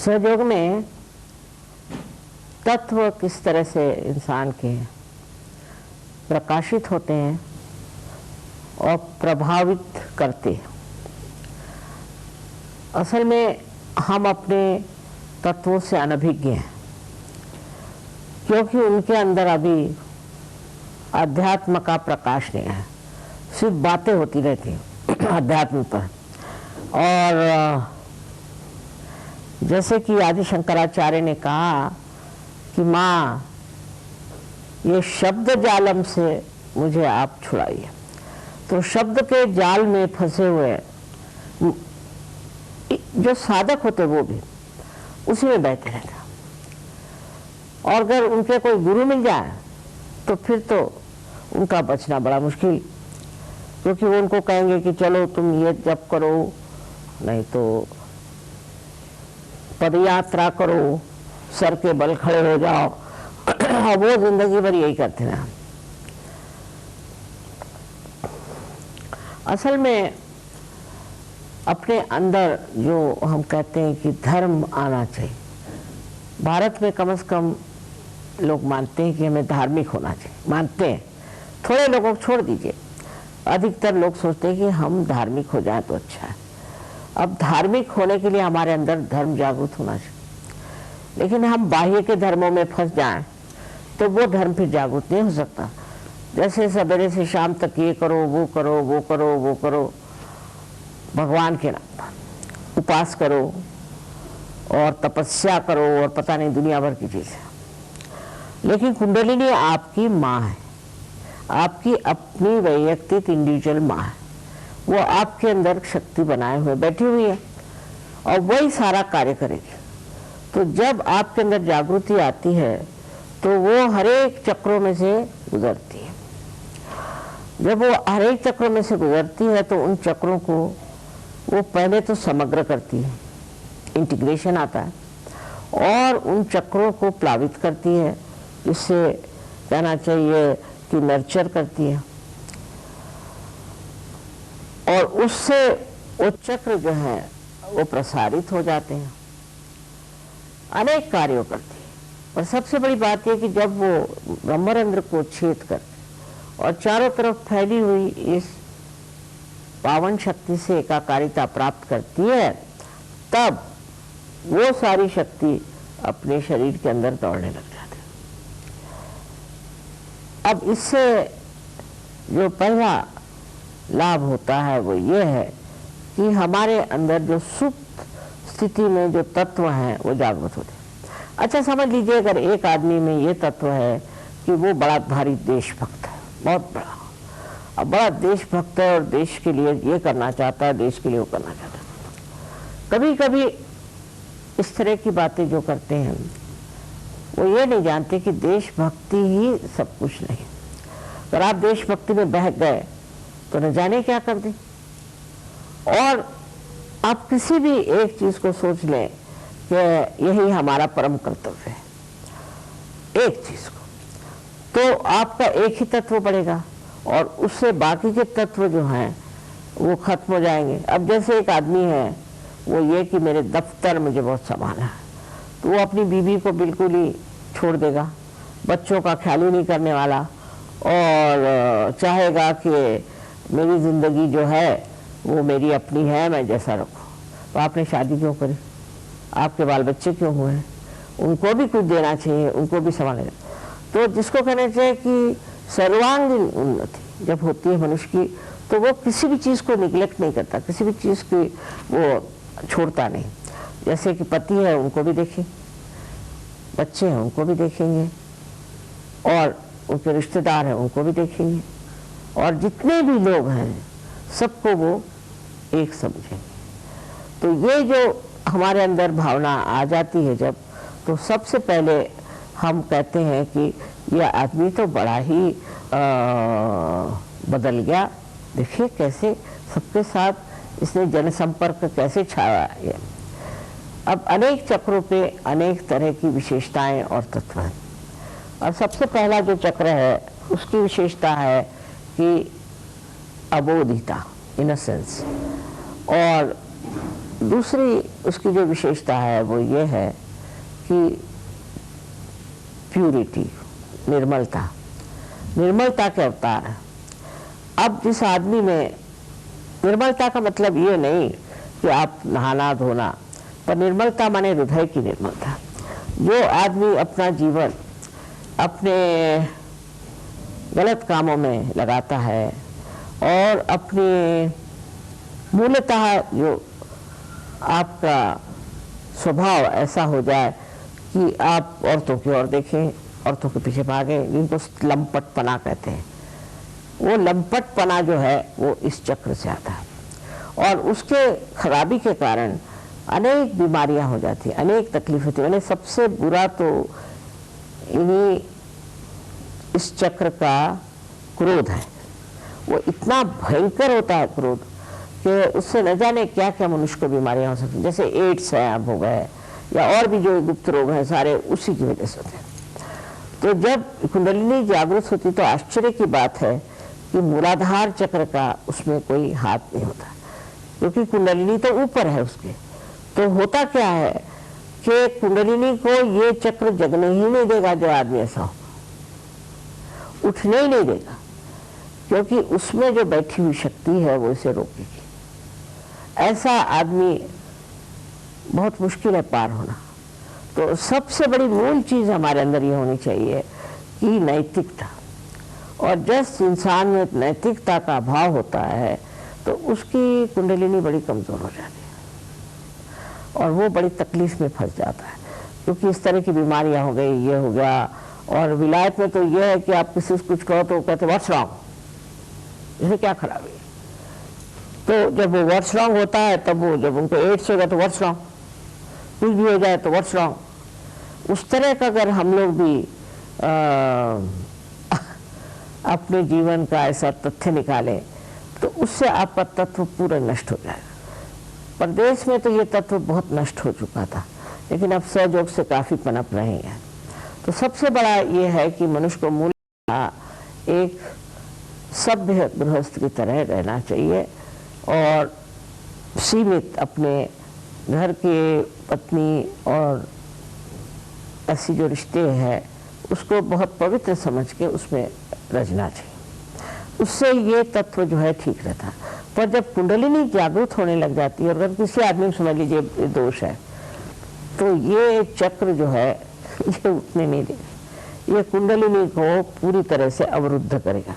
सहयोग में तत्व किस तरह से इंसान के प्रकाशित होते हैं और प्रभावित करते हैं। असल में हम अपने तत्वों से अनभिज्ञ हैं, क्योंकि उनके अंदर अभी अध्यात्म का प्रकाश नहीं है, सिर्फ बातें होती रहती हैं अध्यात्म पर। और जैसे कि आदि शंकराचार्य ने कहा कि माँ, ये शब्द जालम से मुझे आप छुड़ाइए। तो शब्द के जाल में फंसे हुए जो साधक होते वो भी उसी में बहते रहते, और अगर उनके कोई गुरु मिल जाए तो फिर तो उनका बचना बड़ा मुश्किल, क्योंकि वो उनको कहेंगे कि चलो तुम ये जप करो, नहीं तो पदयात्रा करो, सर के बल खड़े हो जाओ। वो जिंदगी भर यही करते हैं। असल में अपने अंदर जो हम कहते हैं कि धर्म आना चाहिए, भारत में कम से कम लोग मानते हैं कि हमें धार्मिक होना चाहिए, मानते हैं। थोड़े लोगों को छोड़ दीजिए, अधिकतर लोग सोचते हैं कि हम धार्मिक हो जाए तो अच्छा है। अब धार्मिक होने के लिए हमारे अंदर धर्म जागृत होना चाहिए, लेकिन हम बाह्य के धर्मों में फंस जाएं तो वो धर्म फिर जागृत नहीं हो सकता। जैसे सवेरे से शाम तक ये करो, वो करो, वो करो, वो करो, भगवान के नाम पर उपास करो और तपस्या करो और पता नहीं दुनिया भर की चीज़ें। लेकिन कुंडलिनी आपकी माँ है, आपकी अपनी वैयक्तिक इंडिविजुअल माँ है। वो आपके अंदर शक्ति बनाए हुए बैठी हुई है और वही सारा कार्य करेगी। तो जब आपके अंदर जागृति आती है तो वो हर एक चक्रों में से गुजरती है। जब वो हर एक चक्रों में से गुजरती है तो उन चक्रों को वो पहले तो समग्र करती है, इंटीग्रेशन आता है, और उन चक्रों को प्लावित करती है, जिससे कहना चाहिए कि नर्चर करती है, और उससे वो चक्र जो है वो प्रसारित हो जाते हैं, अनेक कार्यों करती है। और सबसे बड़ी बात यह कि जब वो ब्रह्मरंध्र को छेद कर और चारों तरफ फैली हुई इस पावन शक्ति से एकाकारिता प्राप्त करती है, तब वो सारी शक्ति अपने शरीर के अंदर दौड़ने लग जाती है। अब इससे जो पहला लाभ होता है वो ये है कि हमारे अंदर जो सुप्त स्थिति में जो तत्व हैं वो जागृत होते हैं। अच्छा समझ लीजिए, अगर एक आदमी में ये तत्व है कि वो बड़ा भारी देशभक्त है, बहुत बड़ा, अब बड़ा देशभक्त है और देश के लिए ये करना चाहता है, देश के लिए वो करना चाहता है। कभी कभी इस तरह की बातें जो करते हैं वो ये नहीं जानते कि देशभक्ति ही सब कुछ नहीं। अगर आप देशभक्ति में बह गए तो न जाने क्या कर दें। और आप किसी भी एक चीज को सोच लें कि यही हमारा परम कर्तव्य है, एक चीज को, तो आपका एक ही तत्व बढ़ेगा और उससे बाकी के तत्व जो हैं वो खत्म हो जाएंगे। अब जैसे एक आदमी है, वो ये कि मेरे दफ्तर मुझे बहुत संभालना है, तो वो अपनी बीवी को बिल्कुल ही छोड़ देगा, बच्चों का ख्याल ही नहीं करने वाला, और चाहेगा कि मेरी ज़िंदगी जो है वो मेरी अपनी है, मैं जैसा रखूँ। तो आपने शादी क्यों करी? आपके बाल बच्चे क्यों हुए हैं? उनको भी कुछ देना चाहिए, उनको भी संभालना। तो जिसको कहना चाहिए कि सर्वांगीण उन्नति जब होती है मनुष्य की, तो वो किसी भी चीज़ को निगलेक्ट नहीं करता, किसी भी चीज़ की वो छोड़ता नहीं। जैसे कि पति है उनको भी देखें, बच्चे हैं उनको भी देखेंगे, और उनके रिश्तेदार हैं उनको भी देखेंगे, और जितने भी लोग हैं सबको वो एक समझेंगे। तो ये जो हमारे अंदर भावना आ जाती है जब, तो सबसे पहले हम कहते हैं कि यह आदमी तो बड़ा ही बदल गया, देखिए कैसे सबके साथ इसने जनसंपर्क कैसे छाया है। अब अनेक चक्रों पे अनेक तरह की विशेषताएं और तत्व हैं, और सबसे पहला जो चक्र है उसकी विशेषता है कि अबोधिता, इनोसेंस, और दूसरी उसकी जो विशेषता है वो ये है कि प्यूरिटी, निर्मलता, निर्मलता के अवतार है। अब जिस आदमी में निर्मलता का मतलब ये नहीं कि आप नहाना धोना, पर निर्मलता माने हृदय की निर्मलता। जो आदमी अपना जीवन अपने गलत कामों में लगाता है और अपने मूलतः जो आपका स्वभाव ऐसा हो जाए कि आप औरतों की ओर देखें, औरतों के पीछे भागें, जिनको लंपटपना कहते हैं, वो लंपटपना जो है वो इस चक्र से आता है और उसके खराबी के कारण अनेक बीमारियां हो जाती हैं, अनेक तकलीफ होती है। सबसे बुरा तो इन्हीं इस चक्र का क्रोध है। वो इतना भयंकर होता है क्रोध कि उससे न जाने क्या क्या मनुष्य को बीमारियां हो सकती हैं। जैसे एड्स है अब हो गए या और भी जो गुप्त रोग हैं सारे उसी की वजह से होते हैं। तो जब कुंडलिनी जागृत होती तो आश्चर्य की बात है कि मूलाधार चक्र का उसमें कोई हाथ नहीं होता, क्योंकि कुंडलिनी तो ऊपर है उसके। तो होता क्या है कि कुंडलिनी को ये चक्र जगने ही नहीं देगा, जो आदमी ऐसा हो उठने ही नहीं देगा, क्योंकि उसमें जो बैठी हुई शक्ति है वो इसे रोकेगी। ऐसा आदमी बहुत मुश्किल है पार होना। तो सबसे बड़ी मूल चीज हमारे अंदर ये होनी चाहिए कि नैतिकता, और जिस इंसान में नैतिकता का अभाव होता है तो उसकी कुंडलिनी बड़ी कमजोर हो जाती है और वो बड़ी तकलीफ में फंस जाता है, क्योंकि इस तरह की बीमारियां हो गई, ये हो गया। और विलायत में तो ये है कि आप किसी से कुछ कहो तो कहते व्हाट्स रॉन्ग, इसमें क्या खराबी है। तो जब वो व्हाट्स रॉन्ग होता है तब वो जब उनको एड्स होगा तो व्हाट्स रॉन्ग, कुछ भी हो जाए तो व्हाट्स रॉन्ग। उस तरह का अगर हम लोग भी अपने जीवन का ऐसा तथ्य निकालें तो उससे आपका तत्व पूरा नष्ट हो जाएगा। प्रदेश में तो ये तत्व बहुत नष्ट हो चुका था, लेकिन अब सहयोग से काफी पनप रहे हैं। तो सबसे बड़ा ये है कि मनुष्य को मूल एक सभ्य गृहस्थ की तरह रहना चाहिए और सीमित अपने घर के पत्नी और ऐसी जो रिश्ते हैं उसको बहुत पवित्र समझ के उसमें रचना चाहिए। उससे ये तत्व जो है ठीक रहता है। पर जब कुंडलिनी जागृत होने लग जाती है और अगर किसी आदमी को समझ लीजिए दोष है तो ये चक्र जो है ये उठने नहीं देगा, ये कुंडलिनी को पूरी तरह से अवरुद्ध करेगा।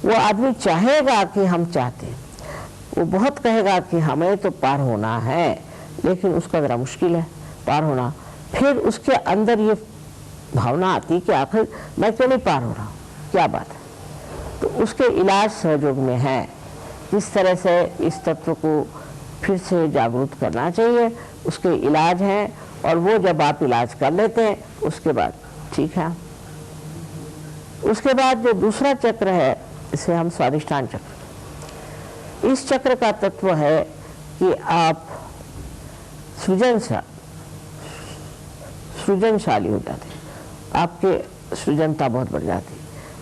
वो आदमी चाहेगा कि हम चाहते हैं, वो बहुत कहेगा कि हमें तो पार होना है, लेकिन उसका जरा मुश्किल है पार होना। फिर उसके अंदर ये भावना आती कि आखिर मैं क्यों नहीं पार हो रहा हूँ, क्या बात है। तो उसके इलाज सहयोग में है किस तरह से इस तत्व को फिर से जागरूक करना चाहिए, उसके इलाज हैं। और वो जब आप इलाज कर लेते हैं उसके बाद ठीक है। उसके बाद जो दूसरा चक्र है इसे हम स्वादिष्ठान चक्र, इस चक्र का तत्व है कि आप सृजनशाली हो जाते हैं, आपके सृजनता बहुत बढ़ जाती है।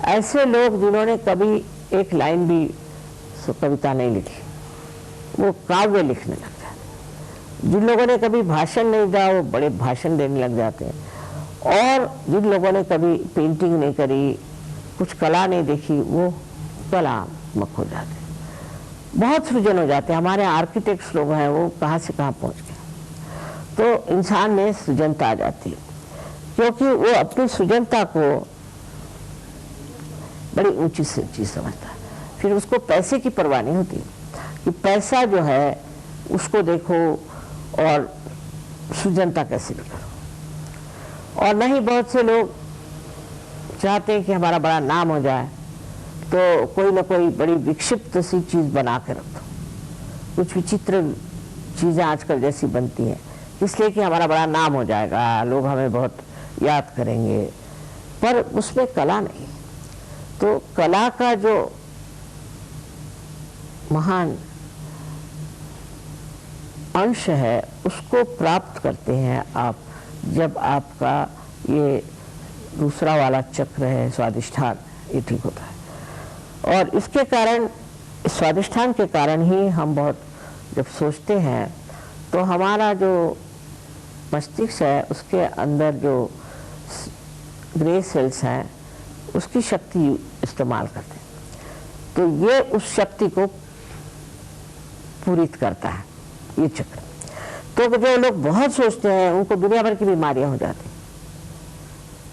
ऐसे लोग जिन्होंने कभी एक लाइन भी कविता नहीं लिखी वो काव्य लिखने लग जाते हैं। जिन लोगों ने कभी भाषण नहीं दिया वो बड़े भाषण देने लग जाते हैं। और जिन लोगों ने कभी पेंटिंग नहीं करी, कुछ कला नहीं देखी, वो कलात्मक हो जाते हैं, बहुत सृजन हो जाते हैं। हमारे आर्किटेक्ट्स लोग हैं वो कहाँ से कहाँ पहुँच गए। तो इंसान में सृजनता आ जाती है, क्योंकि वो अपनी सृजनता को बड़ी ऊंची चीज समझता है। फिर उसको पैसे की परवाह नहीं होती कि पैसा जो है उसको देखो और सृजनता कैसे भी करो। और नहीं, बहुत से लोग चाहते हैं कि हमारा बड़ा नाम हो जाए तो कोई ना कोई बड़ी विक्षिप्त सी चीज बना के रख दो। कुछ विचित्र चीजें आजकल जैसी बनती हैं इसलिए कि हमारा बड़ा नाम हो जाएगा, लोग हमें बहुत याद करेंगे, पर उसमें कला नहीं। तो कला का जो महान अंश है उसको प्राप्त करते हैं आप जब आपका ये दूसरा वाला चक्र है स्वादिष्ठान, ये ठीक होता है। और इसके कारण, स्वादिष्ठान के कारण ही हम बहुत जब सोचते हैं तो हमारा जो मस्तिष्क है उसके अंदर जो ग्रे सेल्स हैं उसकी शक्ति इस्तेमाल करते हैं, तो ये उस शक्ति को पूरित करता है ये चक्र। तो जो लोग बहुत सोचते हैं उनको दुनिया भर की बीमारियां हो जाती हैं,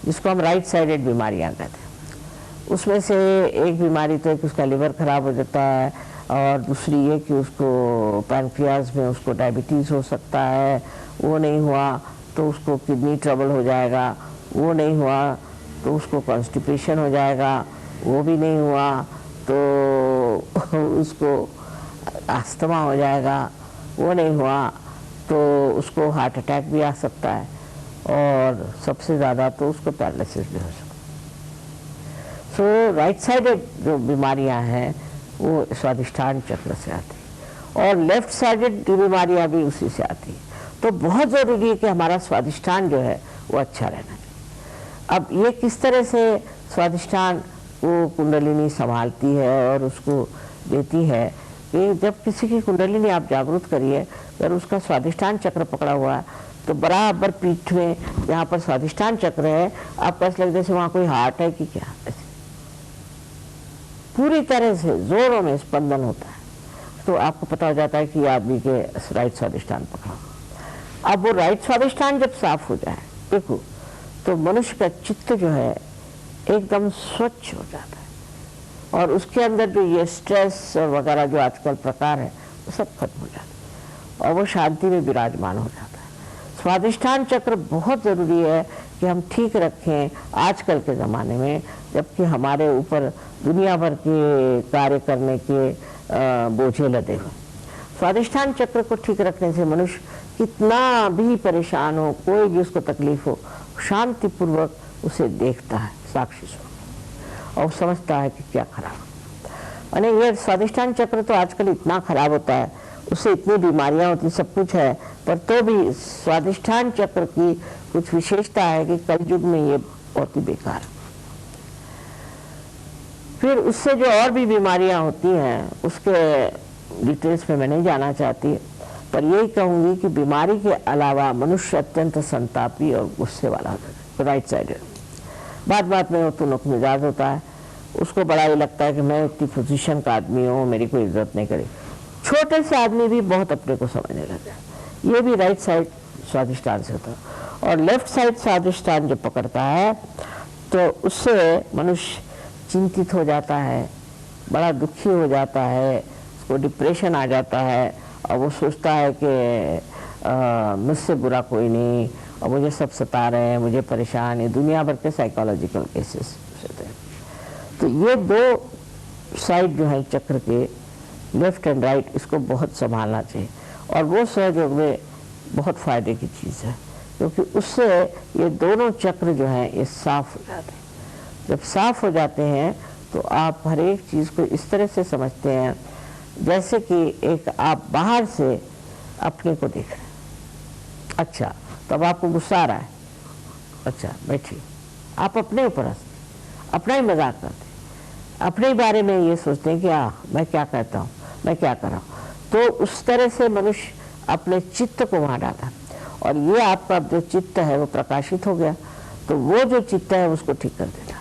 जिसको हम राइट साइडेड बीमारियां कहते हैं। उसमें से एक बीमारी तो एक उसका लिवर खराब हो जाता है, और दूसरी ये कि उसको पैनक्रियाज में उसको डायबिटीज़ हो सकता है, वो नहीं हुआ तो उसको किडनी ट्रबल हो जाएगा, वो नहीं हुआ तो उसको कॉन्स्टिपेशन हो जाएगा, वो भी नहीं हुआ तो उसको अस्थमा हो जाएगा, वो नहीं हुआ तो उसको हार्ट अटैक भी आ सकता है, और सबसे ज़्यादा तो उसको पैरालिसिस भी हो सकता है। सो राइट साइडेड जो बीमारियां हैं वो स्वादिष्ठान चक्र से आती है, और लेफ्ट साइडेड बीमारियां भी उसी से आती है। तो बहुत ज़रूरी है कि हमारा स्वादिष्ठान जो है वो अच्छा रहना चाहिए। अब ये किस तरह से स्वादिष्ठान वो कुंडलिनी संभालती है और उसको देती है कि जब किसी की कुंडलिनी आप जागृत करिए, अगर उसका स्वादिष्ठान चक्र पकड़ा हुआ है तो बराबर पीठ में जहाँ पर स्वादिष्ठान चक्र है आपको ऐसा लगता है जैसे वहाँ कोई हार्ट है कि क्या, ऐसे पूरी तरह से जोरों में स्पंदन होता है, तो आपको पता हो जाता है कि आदमी के राइट स्वादिष्ठान पकड़ा। अब वो राइट स्वादिष्ठान जब साफ हो जाए देखो, तो मनुष्य का चित्त जो है एकदम स्वच्छ हो जाता है, और उसके अंदर जो ये स्ट्रेस और वगैरह जो आजकल प्रकार है वो सब खत्म हो जाता है, और वो शांति में विराजमान हो जाता है। स्वादिष्ठान चक्र बहुत ज़रूरी है कि हम ठीक रखें आजकल के ज़माने में, जबकि हमारे ऊपर दुनिया भर के कार्य करने के बोझे लदे हुए। स्वादिष्ठान चक्र को ठीक रखने से मनुष्य कितना भी परेशान हो, कोई भी उसको तकलीफ हो, शांतिपूर्वक उसे देखता है साक्षी स्वरूप, और समझता है कि क्या खराब। अरे ये स्वादिष्ठान चक्र तो आजकल इतना खराब होता है, उससे इतनी बीमारियां होती, सब कुछ है, पर तो भी स्वादिष्ठान चक्र की कुछ विशेषता है कि कलयुग में ये बहुत ही बेकार है। फिर उससे जो और भी बीमारियां होती हैं उसके डिटेल्स में मैं नहीं जाना चाहती, पर यही कहूंगी कि बीमारी के अलावा मनुष्य अत्यंत संतापी और गुस्से वाला होता है, राइट साइडेड। बात बात में वो तुनक मिजाज होता है, उसको बड़ा ही लगता है कि मैं इतनी पोजीशन का आदमी हूँ, मेरी कोई इज्जत नहीं करी। छोटे से आदमी भी बहुत अपने को समझने लगा, ये भी राइट साइड स्वादिष्ठान से होता है। और लेफ्ट साइड स्वादिष्ठान जो पकड़ता है तो उससे मनुष्य चिंतित हो जाता है, बड़ा दुखी हो जाता है, उसको डिप्रेशन आ जाता है, और वो सोचता है कि मुझसे बुरा कोई नहीं, और मुझे सब सता रहे हैं, मुझे परेशान है, दुनिया भर के साइकोलॉजिकल केसेस होते हैं। तो ये दो साइड जो है चक्र के, लेफ्ट एंड राइट, इसको बहुत संभालना चाहिए, और वो सहयोग में बहुत फ़ायदे की चीज़ है, क्योंकि उससे ये दोनों चक्र जो हैं ये साफ हो जाते हैं। जब साफ हो जाते हैं तो आप हर एक चीज़ को इस तरह से समझते हैं जैसे कि एक आप बाहर से अपने को देख रहे हैं। अच्छा, तब आपको गुस्सा आ रहा है, अच्छा बैठिए, आप अपने ऊपर हंसते, अपना ही मजाक करते, अपने ही बारे में ये सोचते हैं कि मैं क्या कहता हूँ, मैं क्या कर रहा हूँ। तो उस तरह से मनुष्य अपने चित्त को वहाँ डाला, और ये आपका जो चित्त है वो प्रकाशित हो गया, तो वो जो चित्त है उसको ठीक कर देता।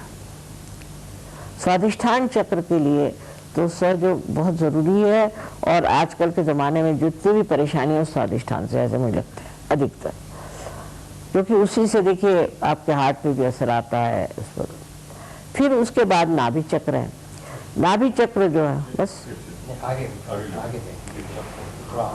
स्वादिष्ठान चक्र के लिए तो सहयोग बहुत ज़रूरी है, और आजकल के ज़माने में जितनी भी परेशानी है स्वादिष्ठान से, ऐसे मुझे लगता है अधिकतर, क्योंकि उसी से देखिए आपके हार्ट पे भी असर आता है इस पर। फिर उसके बाद नाभि चक्र है। नाभि चक्र जो है बस आगे थोड़ा